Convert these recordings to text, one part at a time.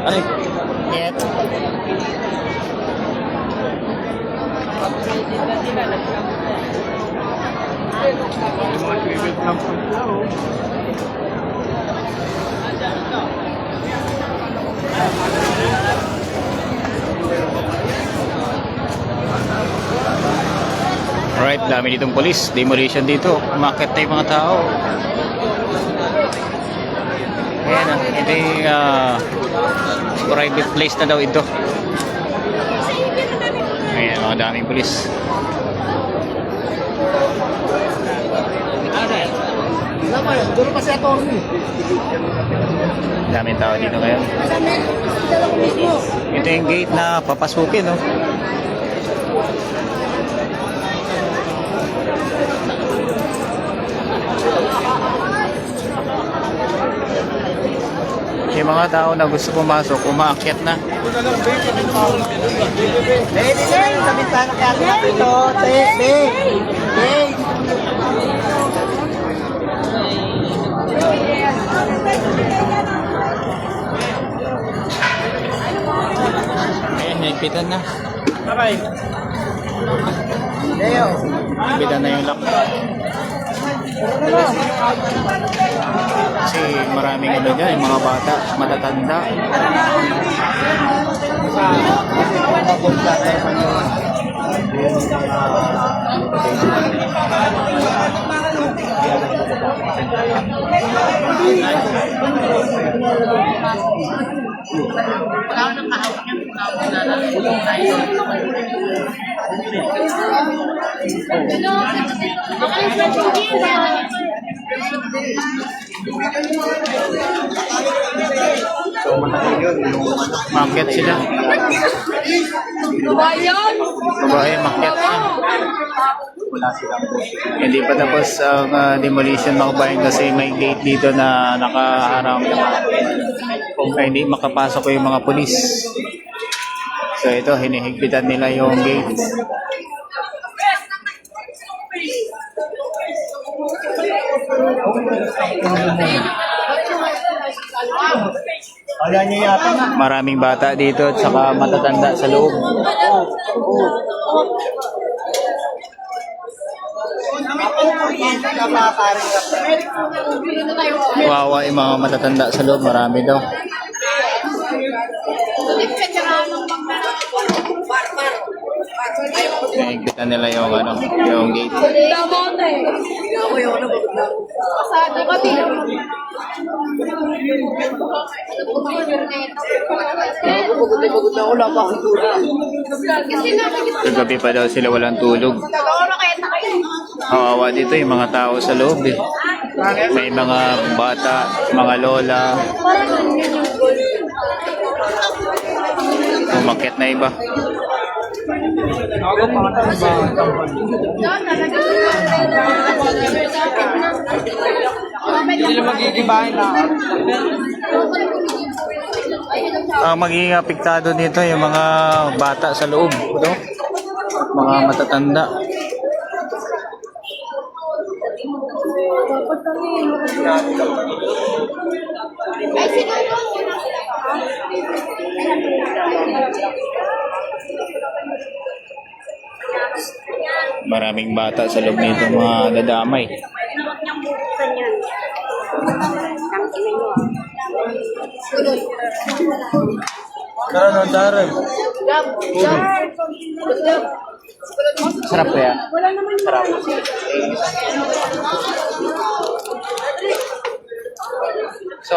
Aray. Yes. Alright, dami ditong polis. Demolition dito. Umakit na yung mga tao. Ayan, ito yung private place na daw ito. Ayan, mga daming polis. Duro kasi attorney. Daming tao dito ngayon. Ito yung gate na papasukin, no? Yung mga tao na gusto pumasok, umaakyat na. Baby, sa bintana kaya natin ito. Baby. Ayan, nagpitan na. Okay. Leo. Nagpitan na yung lock. Kasi maraming ano dyan, yung mga bata, matatanda. Market sila. Babae, market na. Hindi pa tapos ang demolition mga kabayan kasi may gate dito na nakaharang. Kaya hindi makapasok yung mga pulis. So ito, hinihigpitan nila yung gate. Maraming bata dito at saka matatanda sa loob. Wawa yung mga matatanda sa loob, marami daw. Nakikita nila yung ano, yung gate. Kagabi pa daw sila walang tulog. Kawawa dito yung mga tao sa loob eh. May mga bata, mga lola. Umakyat na iba. Ang magiging apektado nito yung mga bata sa loob, no? Mga matatanda. Maraming bata sa loob nito, mga dadamay. Sarap ya? Sarap. So,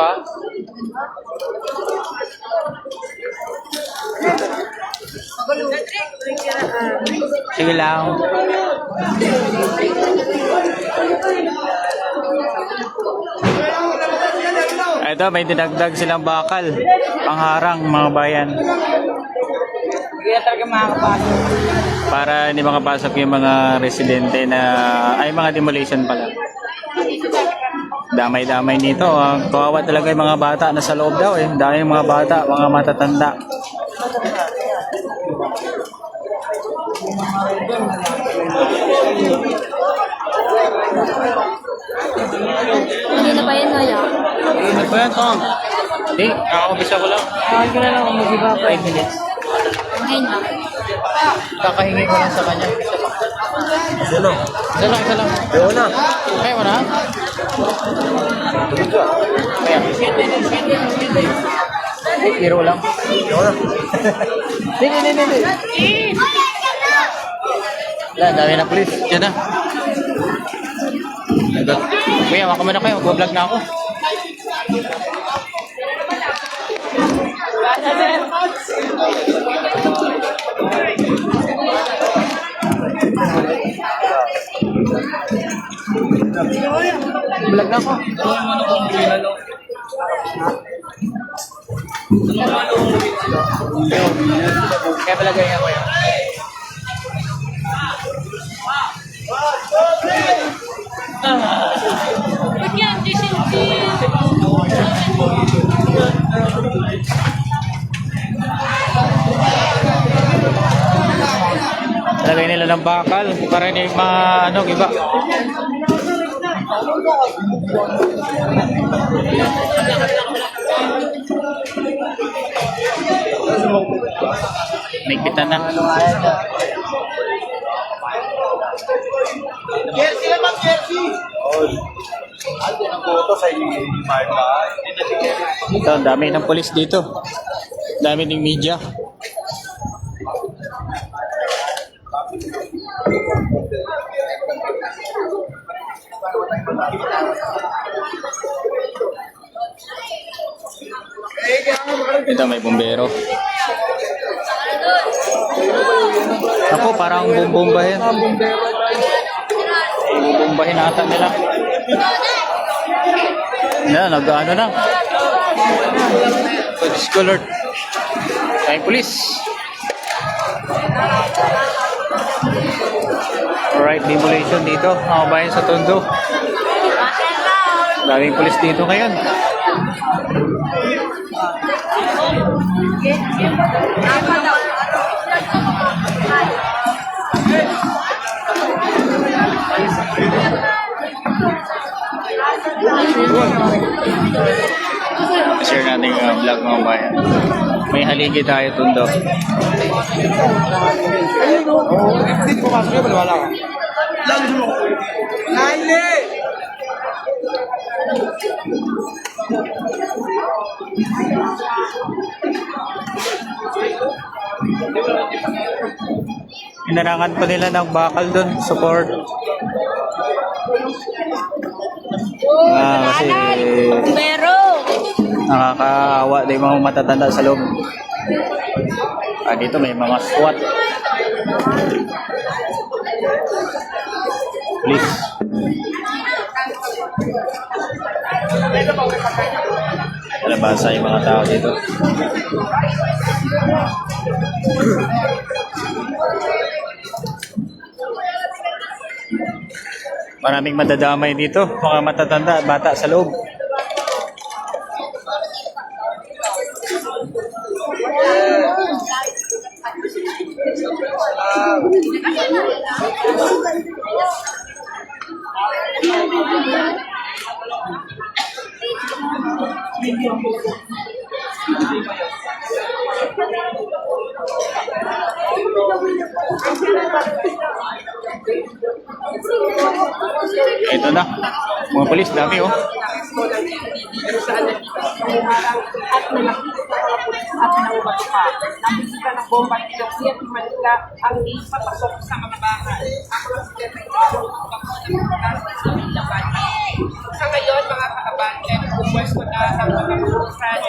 sige lang. Ito, may dinagdag silang bakal. Pangharang, mga bayan. Para hindi makapasok yung mga residente na, ay mga demolition pala. Damay-damay nito. Kawawa talaga yung mga bata na sa loob daw eh. Dahil yung mga bata, mga matatanda. Hindi na ba yan, Noya? Hindi ba yan, Tom? Hindi, kakakabisa ko lang. Kakain ka na lang kung mag-iba 5 minutes. Ngayon lang. Kakahingi ko lang sa kanya. Isa lang. Isa lang, isa lang. Ayaw na. Kaya mo na? Kaya. Biro lang. Ayaw na. Hindi. Wala, dami na police. Diyan na. Kuya, maka muna kayo. Mag-vlog na ako. Vlog na ako. Kaya palagay nga ko yun. Ba't yan? GCT. Lagay nila ng bakal para hindi ano, iba. Nagpitan na. Jersey naman, Jersey! Ano ang boto sa Marca? Ito, ang dami ng polis dito. Dami ng media. Ito, may bumbero. Ako, parang bumbahin. Bumbahin ata nila. Yan, nag-ano na. Discolored. Kaya police. Alright, demolition dito. Mga bayan sa Tondo. Daming police dito ngayon. Share natin yung vlog mga bayan. May haligi tayo Tondo. Hindi ko pasok yun, wala ka. Lang mo! Naili! Inarangan pa nila ng bakal doon, support. Kasi Pero, nakakaawa din yung mga matatanda sa loob. Dito may mga SWAT. Please. Alabasa yung mga tao dito. Maraming madadamay dito, mga matatanda at bata sa loob. Ito na. Mga polis, dami oh. Nabisita ng bomba ni Garcia at Manila ang ipapasok sa mga bahay. Ang mga sa ngayon, mga kaabante, pumwesto na ang mga pulisan.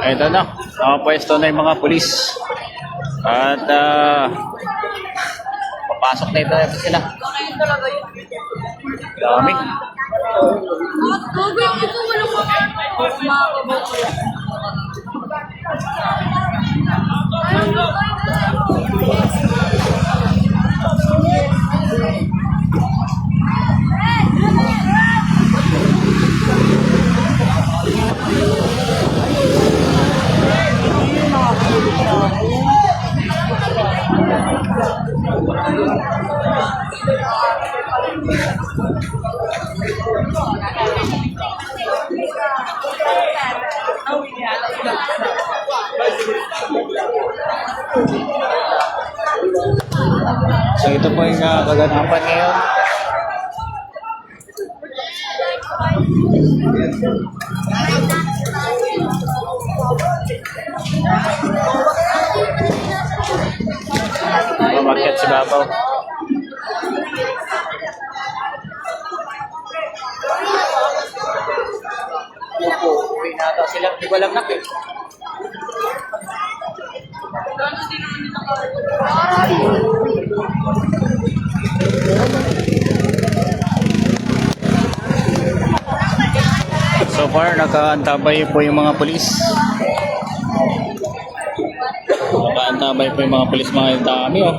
Ito na. Nakapwesto na yung mga polis. At papasok na ito sila. Dami. So ito po yung kaganapan ngayon. Umakyat si Babaw. Opo, uwi na ata sila. Hindi ko alam na eh. So far, nakaantabay po yung mga pulis. Nakaantabay po yung mga pulis, mga dami oh.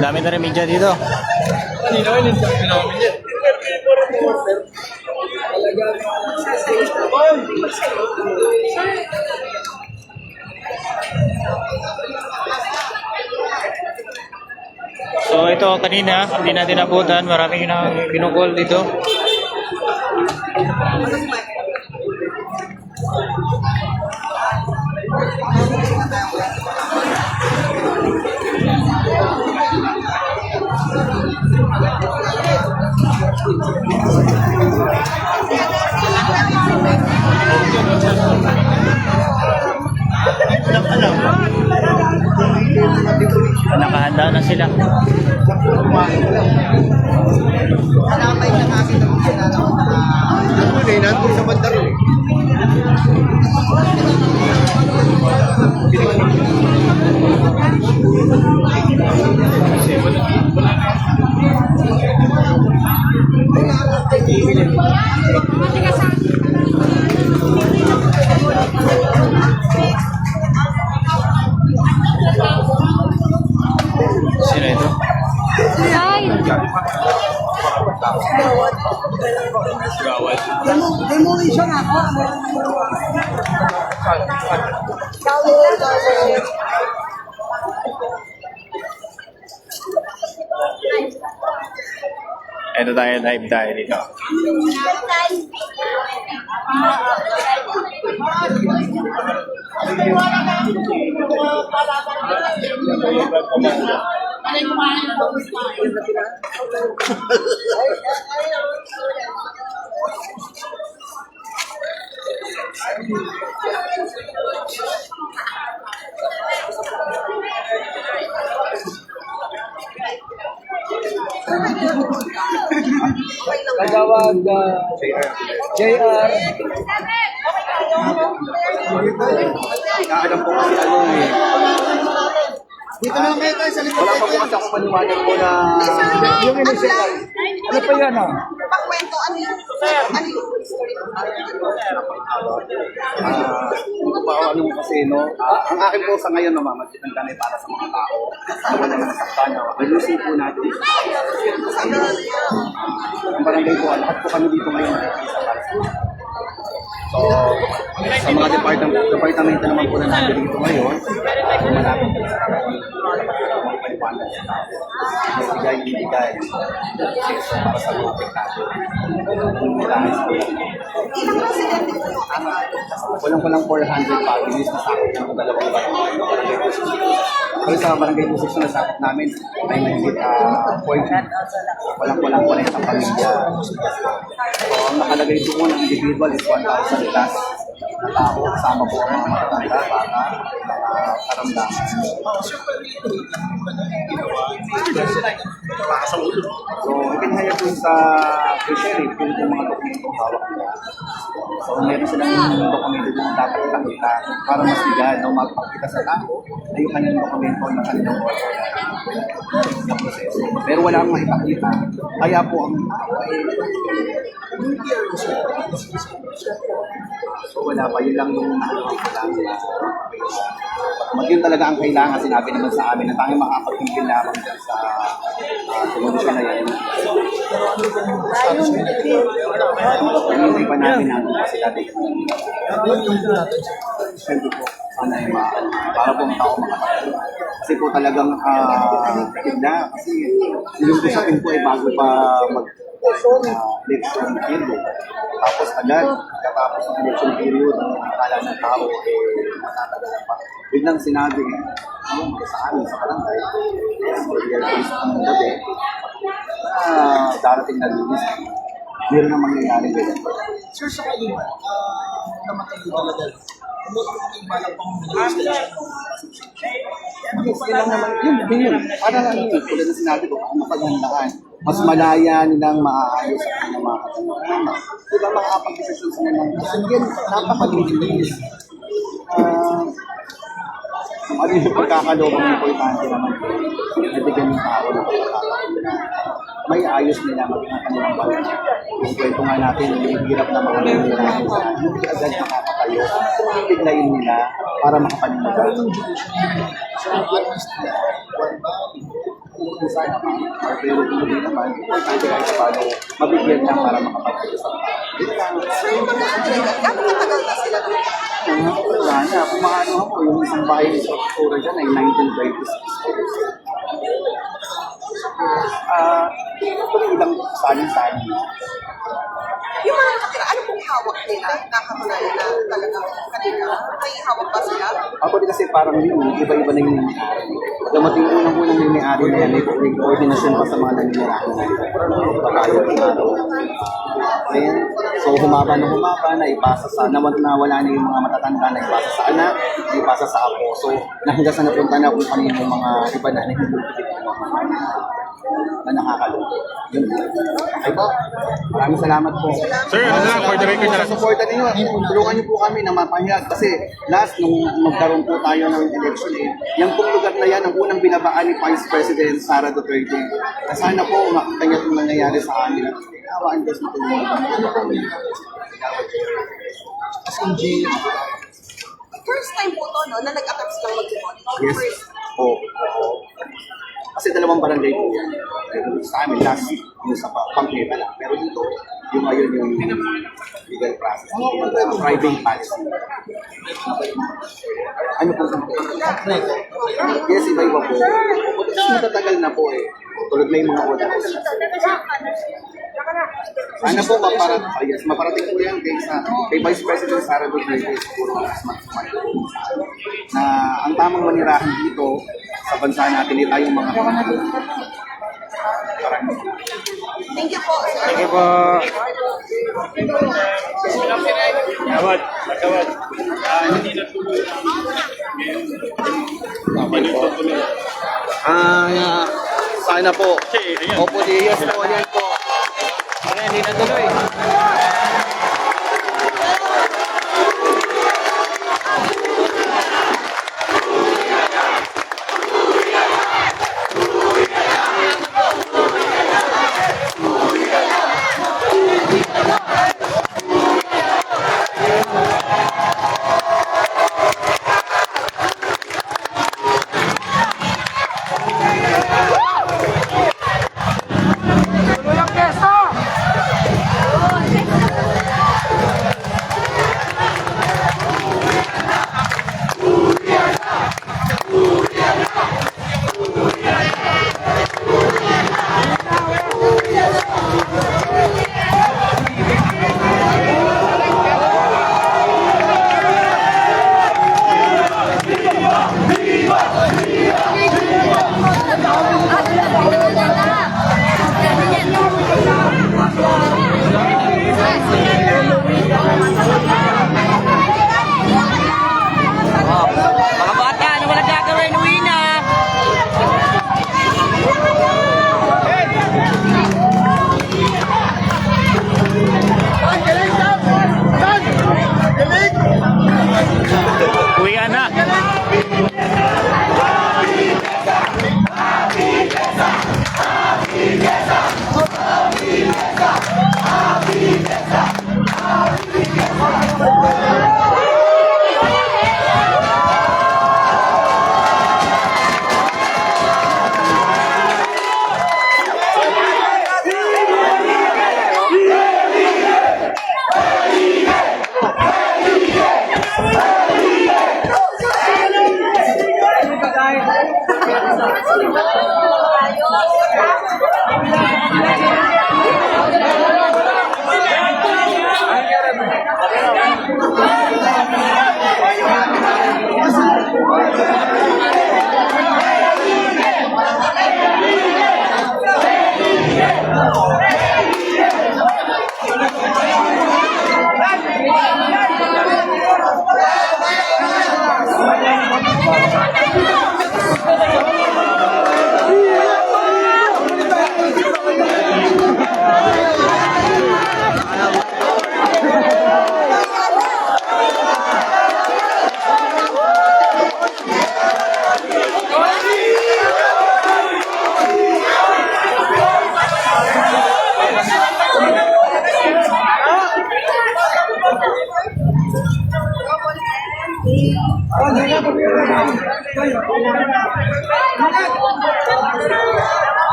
Dami na rin media dito. So ito kanina, hindi natin nabutan. Maraming binukol dito. Nakahanda na sila. Hanapay na natin ang ginagawa na nandun sa bandar eh. Sino ito? Gawad. Demolition ako. Ito tayo, live tayo dito. Kagawad JR. Naalam ko kasi ano eh. Dito na kayo tayo sa likod. Wala pa po kasi ako maniwala ko na yung initial. Ano pa yan ah? Pakwento, ano yun? Ano yun? Ano kasi no, ang akin po sa ngayon namamagitan ng ganay para sa mga tao. Wala na nasaktan na. Ayusin po natin. Ang barangay po, lahat po kami dito ngayon. So, sa mga departamento naman po na nandiyan dito ngayon, malapit po sa paliwanag sa tao. Ibigay para sa mga apektado. Walang 400 families na sakot ng dalawang barangay. Pero sa barangay Pusik na sakot namin, ay mahigit 40. Walang 40 pamilya. So, ang nakalagay doon ng individual is 1,000 plus na tao. Kasama po ang mga matanda, baka mga karamdaman. So, ipinahayag dun sa sheriff kung yung mga dokumentong hawak nila. So, meron silang dokumento dun dapat ipakita para mas legal na magpakita sa tao na yung kanilang dokumento ng kanilang na proseso. Pero wala akong maipakita. Kaya po ang tao ay so, wala pa. Yun lang yung yun talaga ang kailangan. Sinabi naman sa amin na tayong makapagpipil lamang dyan sa demolition na yan. Hindi pa namin ang kasi dati. Siyempre po, sana ay para po ang tao makapagod. Kasi po talagang tigna. Kasi sinususatin po ay bago pa election period. Tapos agad, katapos ng election period, ang akala ng tao matatagal pa. Biglang sinabi, sa amin, sa barangay, ang gabi, darating na linis. Meron na mangyayari ganyan. Sir, sa kayo, namatay yung talaga. Ano yung ibalang pang Kailan naman, yun. Para lang yun. Tulad na sinabi ko, ang mapaghandaan. Mas malaya nilang maaayos ang kanilang mga kasama. Diba makakapag-desisyon sila ng again, napakalinis. Ano yung pagkakalobang importante naman po, nabigyan ng tao ng pagkakaloban. May ayos nila maging ang kanilang balang. Yung kwento nga natin, yung hirap na mga nangyayari sa hindi agad nakakatayo. Tiglayin nila para makapanimagal. Sana pa, pero kung hindi naman, importante kahit sa paano, mabigyan lang para makapagtayo sa tao. Ito lang. Gano'ng tagal na sila doon? Wala na. Kung maano ako, yung isang bahay ni Sora dyan ay 1926. Kung ilang salin-salin. Yung mga nakatira, ano pong hawak nila? Nakatunayan na talagang kanina. May hawak ba sila? Ako din kasi parang yun, iba-iba na yung nangyayari. Pagkamatay unang-unang nangyayari na yan, may coordination pa sa mga nangyayari na yun. Bakayo ng araw. Ayan. So humaba, na ipasa sa, nawala na yung mga matatanda, na ipasa sa anak, na ipasa sa apo. So hanggang sa napunta na kung kanino yung mga iba na nahihulupit na nakakalungkot. Yun. Ay po, maraming salamat po. Sir, ano lang, for the record na lang. Supportan ninyo, tulungan niyo po kami na mapahayag kasi last nung magkaroon po tayo ng election yung pong lugar na yan ang unang binabaan ni Vice President Sara Duterte. Na sana po makita niya itong nangyayari sa amin. Awaan ko sa tulungan. as in jail? First time po to, no, na nag-attempt silang mag-monitor. Yes. Oo. Kasi dalawang barangay po yan. Sa amin, last yung sa Pangketa lang. Pero dito, yung ngayon yung legal process. Private policy. Ano po? Yes, iba-iba po. Kasi matatagal na po eh. Tulad na yung mga orders. Sana po maparating po yan kay Vice President Sara Duterte. Siguro mas na ang tamang manirahan dito sa bansa natin ay tayong mga Thank you po, sir. Sige po. Sana po. Opo, yes po, yan po. Ayan, hindi na tuloy.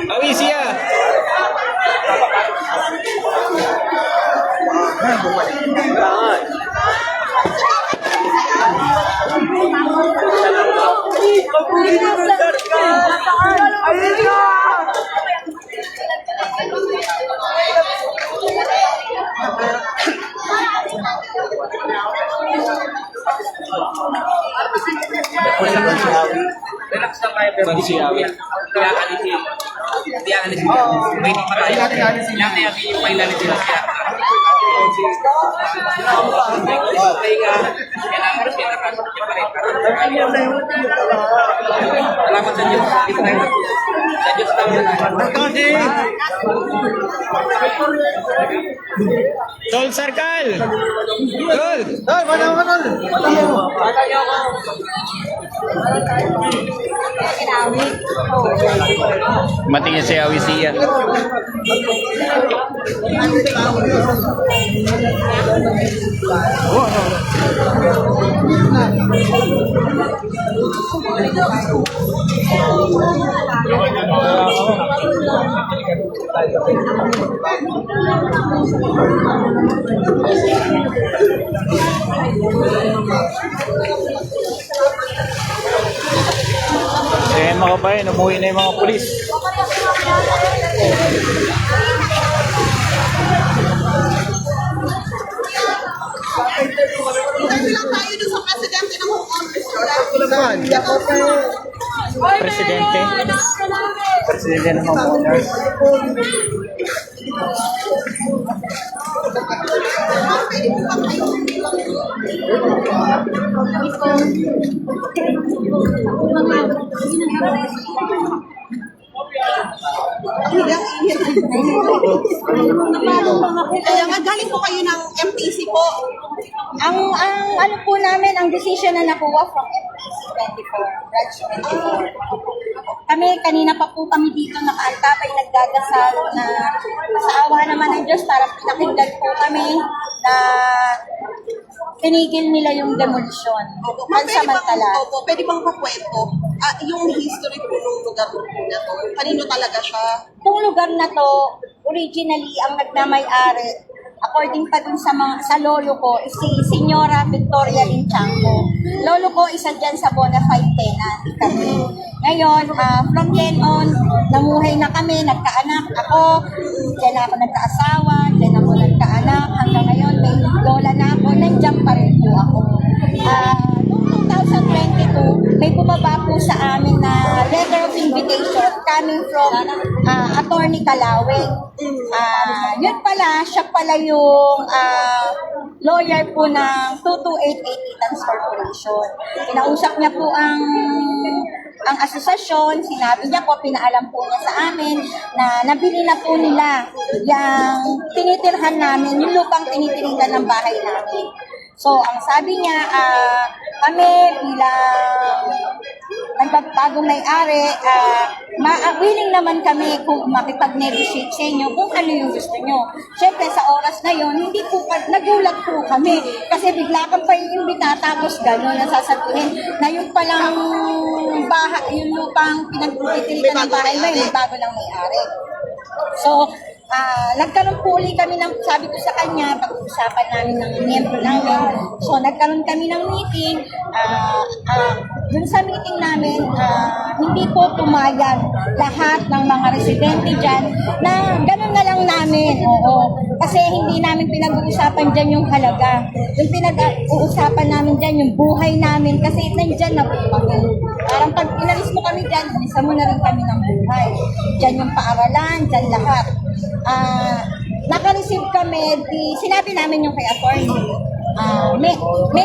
Awi siya. Relax lang kayo pero hindi kaya alisin. Hindi alisin. Waiting pa tayo. Natin yung may lalisin na siya. Salamat sa Diyos. Dito tayo. Sa Diyos tayo. Tol Circle! Tol! Matingin si Awi siya. Eh mga kabayan, umuwi na yung mga pulis. Dahil lang tayo dun sa presidente ng Home Office. Presidente. Presidente ng homeowners. Kaya nga, galing po kayo ng MPC po. Ang ano po namin, ang decision na nakuha from MPC 24, branch 24. Kami, kanina pa po kami dito nakaantabay, nagdadasal na sa awa naman ng Diyos, parang pinakinggan po kami na tinigil nila yung demolition. Pansamantala. Pwede bang pakwento? Yung history po ng lugar po na to, kanino talaga siya? Itong lugar na to, originally, ang nagmamay-ari according pa dun sa lolo ko, si Senyora Victoria Linchanco. Lolo ko isa dyan sa bona fide tenant kami. Ngayon, from then on, namuhay na kami, nagkaanak. Ako, dyan ako nagkaasawa, dyan ako nagkaanak. Hanggang ngayon, may lola na ako, nandiyan pa rin po ako. Noong 2022, may bumaba po sa amin na letter of invitation coming from Attorney Calaweng. Yun pala, siya pala yung lawyer po ng 228 Itans Corporation. Kinausap niya po ang asosasyon, sinabi niya po, pinaalam po niya sa amin na nabili na po nila yung tinitirhan namin, yung lupang tinitiritan ng bahay namin. So, ang sabi niya, kami bilang nagbagong may-ari, willing naman kami kung makipag-negotiate sa inyo kung ano yung gusto nyo. Siyempre, sa oras na yon hindi po, nagulat po kami. Kasi bigla kang pa iimbita, tapos gano'n, nasasabihin na yung palang bahay, yung lupang pinagtitiritan ng bahay mo, may bago lang may-ari. So, nagkaroon po ulit kami ng, sabi ko sa kanya, pag-usapan namin ng miyembro namin. So, nagkaroon kami ng meeting. Dun sa meeting namin, hindi po pumayag lahat ng mga residente dyan na ganun na lang namin. Oo. Kasi hindi namin pinag-uusapan dyan yung halaga. Yung pinag-uusapan namin dyan yung buhay namin kasi nandyan na po kami. Parang pag inalis mo kami dyan, isa mo na rin kami ng buhay. Dyan yung paaralan, dyan lahat. Naka-receive kami, sinabi namin yung kay attorney. May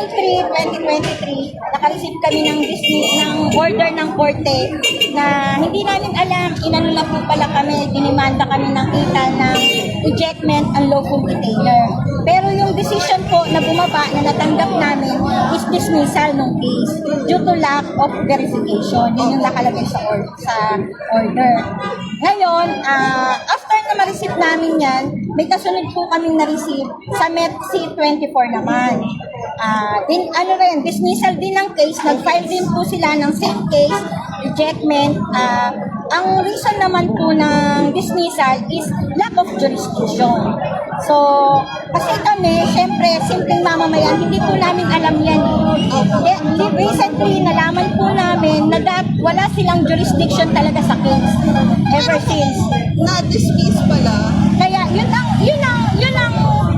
3, 2023, naka-receive kami ng order ng korte na hindi namin alam, inano na po pala kami, dinimanda kami ng ital ng ejectment and lawful detainer. Pero yung decision po na bumaba na natanggap namin is dismissal ng case due to lack of verification. Yun yung nakalagay sa order. Ngayon, after na ma-receive namin yan, may kasunod po kaming na-receive sa METC 24 naman. Dismissal din ng case, nag-file din po sila ng same case, ejectment. Ang reason naman po ng dismissal is lack of jurisdiction. So, kasi kami, syempre, simpleng mamamayan, hindi po namin alam yan. Recently, nalaman po namin na wala silang jurisdiction talaga sa case ever since. Na-dismiss pala. Kaya, yun ang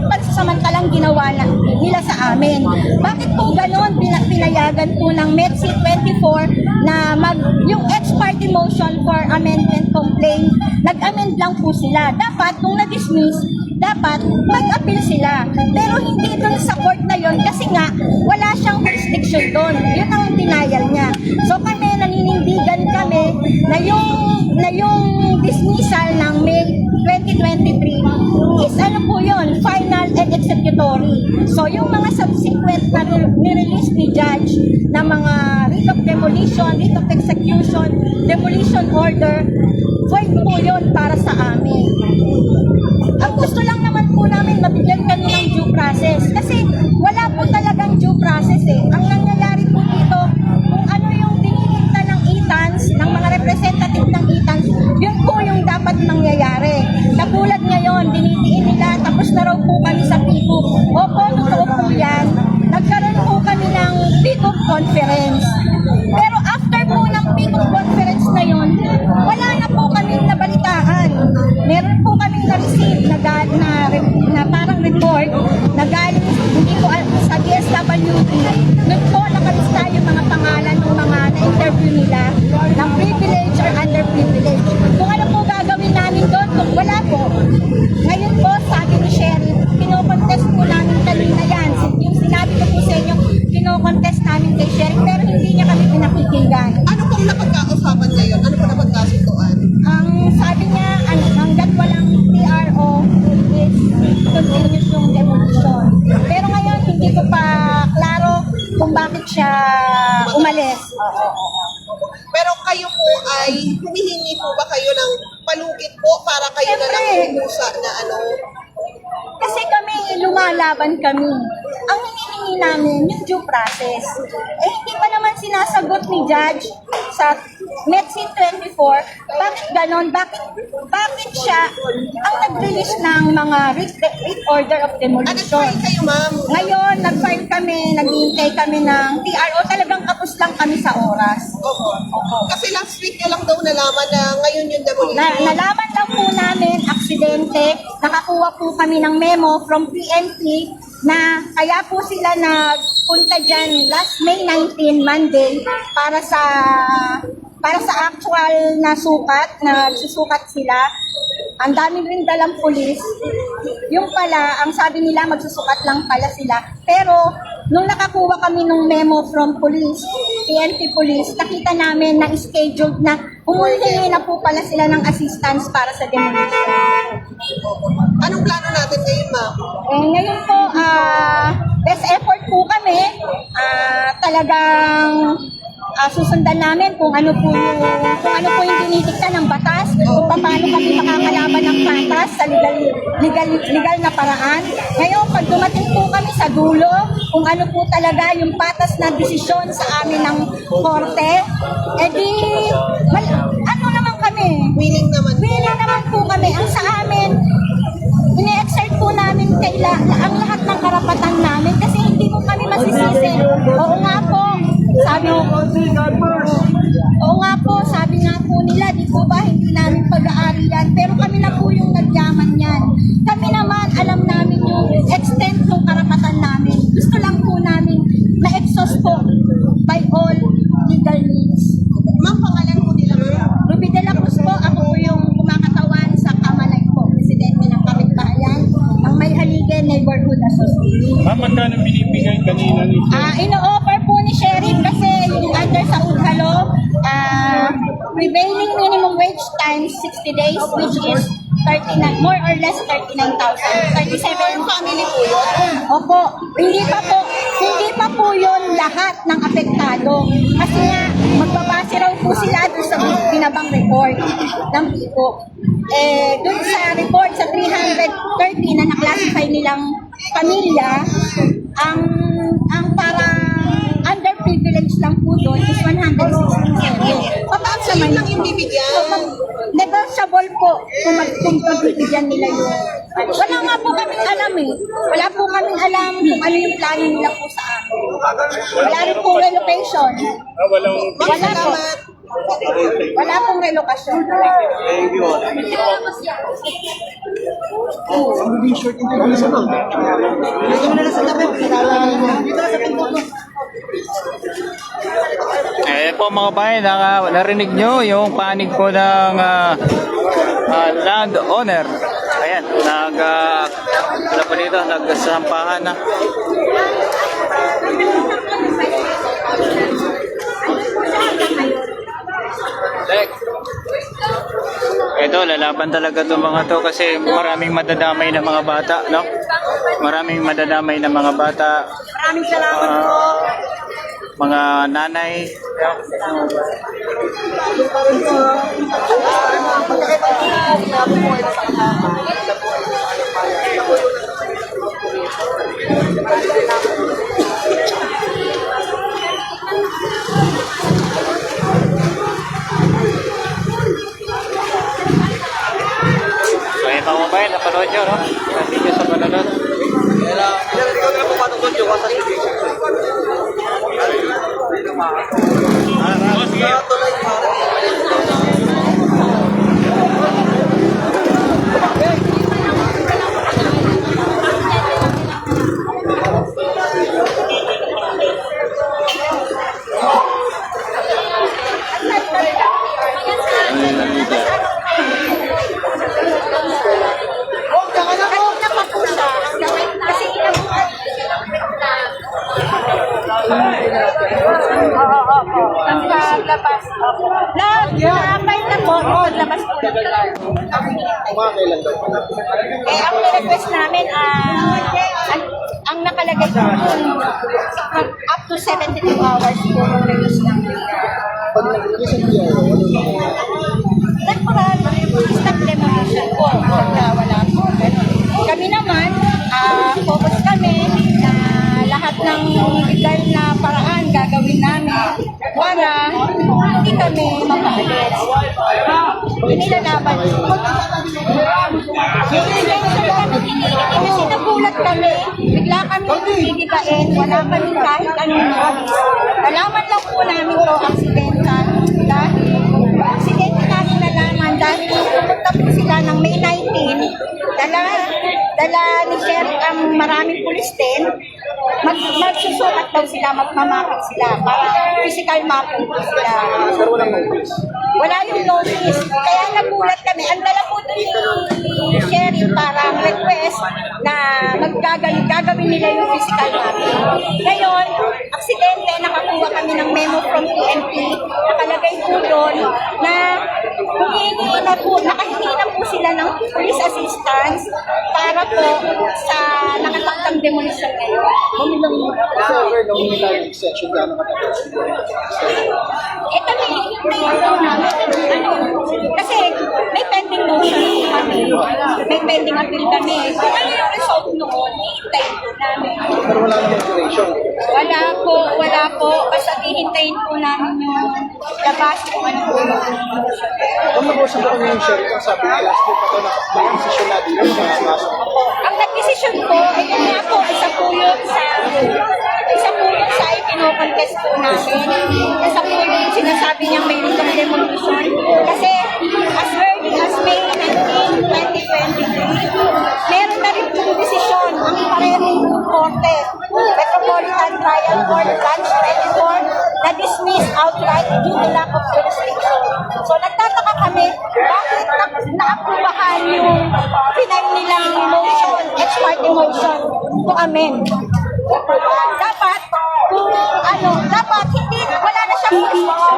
pansasamantalang ginawa nila sa amin. Bakit po ganon pinayagan po ng METC 24 na yung ex parte motion for amendment complaint, nag-amend lang po sila. Dapat, nung na-dismiss, dapat mag-appeal sila. Pero hindi doon sa court na yon kasi nga, wala siyang jurisdiction doon. Yun ang denial niya. So kami, naninindigan kami na yung dismissal ng May 2023 is ano po yun, final and executory. So yung mga subsequent na nirelease ni judge na mga writ of demolition, writ of execution, demolition order, void po yun para sa amin. Ang gusto lang naman po namin, mabigyan kami ng due process. Kasi wala po talagang due process eh. Ang nangyayari po dito, kung ano yung diniligta ng ITANS, ng mga representative ng ITANS, yun po yung dapat mangyayari. Nagulat ngayon, dinidiin nila, tapos na raw po kami sa PICO. Opo, totoo po yan. Nagkaroon po kami ng PICO conference. Pero after po ng PICO conference na yun, wala na po kami nabalitaan. Meron po kami na-receive na parang report na galing, hindi ko sa DSWD. Doon po nakalista yung mga pangalan ng mga na-interview nila ng privilege or underprivilege. Kung ano po gagawin namin doon, kung wala po. Ngayon po, sabi ni Sheriff, kinokontest po namin kanina yan. Yung sinabi ko po sa inyo, kinokontest namin kay Sheriff, pero hindi niya kami pinakikinggan. Ano pong napagkausapan ngayon? Ano pong napagkasutuan? Ang sabi niya, hanggat walang TRO, is continuous yung demolition. Pero ngayon, hindi ko pa klaro kung bakit siya umalis. Pero kayo po ay humihingi po ba kayo ng palugit po para kayo na lang Siyempre. humusa na ano? Kasi kami, lumalaban kami. ang hinihingi namin yung due process. Eh, hindi pa naman sinasagot ni Judge sa Medicine 24, bakit ganon? Bakit siya ang nag-release ng mga writ order of demolition? Nag-file kayo, ma'am. Ngayon, nag-file kami, naghihintay kami ng TRO, talagang kapos lang kami sa oras. Opo. Kasi last week nyo lang daw nalaman na ngayon yung demolition. Nalaman lang po namin, aksidente, nakakuha po kami ng memo from PNP na kaya po sila nagpunta dyan last May 19, Monday, para sa actual na sukat, na susukat sila. Ang dami rin dalang pulis. Yung pala, ang sabi nila magsusukat lang pala sila. Pero, nung nakakuha kami ng memo from police, PNP police, nakita namin na scheduled na humingi na po pala sila ng assistance para sa demolition. Anong plano natin ngayon, ma'am? Eh, ngayon po, best effort po kami. Talagang susundan namin kung ano po yung dinidikta ng batas, kung paano kami makakalaban ng batas sa legal na paraan. Ngayon, pag dumating po kami sa dulo, kung ano po talaga yung patas na desisyon sa amin ng korte, edi, ano naman kami? Willing naman. Willing naman po kami. Ang sa amin, ine-exert po namin ang lahat ng karapatan namin kasi hindi po kami masisisi. Oo nga po, sabi nga po nila, di po ba, hindi namin pag-aari yan, pero kami na po yung nagyaman yan. Kami naman, alam namin yung extent ng karapatan namin. Gusto lang po namin na-exhaust po by all legal means. Ma'am, pangalan po nila, ma'am? Ruby de la Cruz po, ako po yung kumakatawan sa Kamalay po, presidente ng Kapitbahayan, ng May Haligay Neighborhood Association. Ma'am, magkano binibigay kanina ni Ino-offer po ni Sheriff kasi yung under sa Udhalo, prevailing minimum wage times 60 days, which is 39, more or less 39,000. 37 Family po yun. Opo, hindi pa po yun lahat ng apektado. Kasi nga, magbabase raw po sila doon sa binabang report ng PICO. Doon sa report, sa 330 na naklasify nilang pamilya, ang parang underprivileged lang po doon is 167. Papaak sa Yun lang yung bibigyan. negotiable po kung magbibigyan nila yung... Wala nga po kaming alam eh. Wala po kaming alam kung ano yung plano nila po sa amin. Wala rin po relocation. walang Wala po. Wala pong relokasyon. Thank you. Po mga bayan, narinig nyo yung panig po ng land owner. Ayan, wala po dito, nagsasampahan na. Ito, lalaban talaga itong mga to kasi maraming madadamay na mga bata, no? Maraming madadamay na mga bata. Maraming salamat po. Mga nanay. So ayun mga kabayan, napanood nyo, no? Thank you sa panonood. Kanina pa po siya. Kasi inabuhan paglabas. Na-apply na po, paglabas po. Ang request namin, ang nakalagay po up to 72 hours po yung release namin. Temporary stop demolition po. Pagka wala po. Kami naman, focus kami na gagawin namin para hindi kami mapaalis. Inilalaban ko. Kasi nagulat kami, bigla kami gigibain, wala kami kahit anong notice. Nalaman lang po namin to accidental dahil aksidente namin nalaman dahil pumunta po sila ng May 19, dala ni Sheriff ang maraming pulis din, magsusukat daw sila, magmamapping sila para physical mapping po sila. Pero walang notice. Wala yung notice. Kaya nagulat kami. Ang dala po doon ni Sheriff para request na gagawin nila yung physical mapping. Ngayon, aksidente, nakakuha kami ng memo from PNP. Nakalagay po doon na nakahingi na po sila ng police assistance para po sa nakatakdang demolition ngayon. Server nung tayo exception ka naman Ito na kasi may pending motion kami. May pending appeal kami. Kung ano yung result noon, hihintayin po namin. pero wala namang duration. Wala po. Basta hihintayin po namin yung labas kung ano po yung motion. Kung nag-usap ako yung sheriff, ang sabi niya last week ako na may decision na dito sa kaso. Ang nag-decision po, ay kanya po, isa po yun sa ipinocontest po namin. Isa po yung sinasabi niya mayroon kang demolition. Kasi as early as May 19, 2023, meron na rin pong desisyon ang parehong korte, Metropolitan Trial Court Branch 24, na dismiss outright due to lack of jurisdiction. So nagtataka kami, bakit naaprubahan yung pinay nilang motion, ex parte motion, to amend. Dapat, dapat hindi, wala na siyang jurisdiction.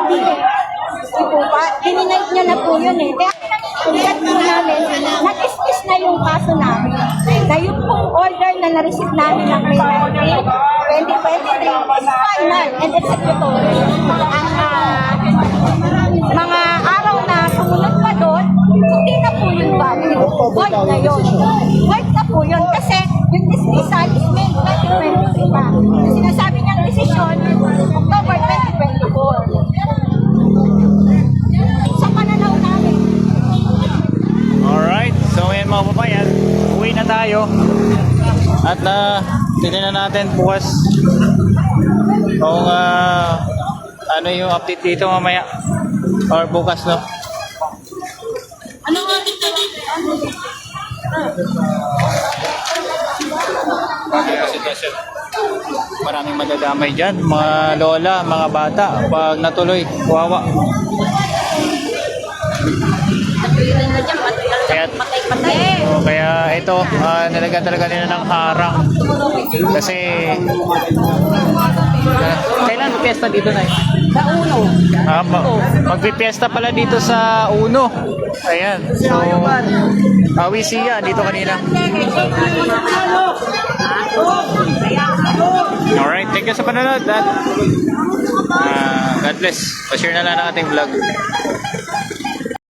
Dininay niya na po yun eh. Kaya pinag po namin, na-dismiss na yung kaso namin. Na yung pong order na na-receive namin ng May 19, 2023 is final and executory. Ang mga araw na sumunod pa doon, hindi na po yung valid. Void na yun. Void na po yun kasi yung dismissal is May 2023 pa. Sinasabi niyang desisyon, October 2024. Sa pananaw namin. Alright, so ayan mga kababayan, uwi na tayo. At titignan natin bukas kung ano yung update dito mamaya or bukas, no? Ano nga dito? Maraming madadamay dyan, mga lola, mga bata, pag natuloy, kawawa. Kaya ito, nilagyan talaga nila ng harang. Kasi, kailan piyesta dito na Sa uno. magpipiesta pala dito sa Uno. Ayan, so, Awisiya, dito kanina. Alright, thank you sa panonood at God bless. Pa-share na lang ang ating vlog.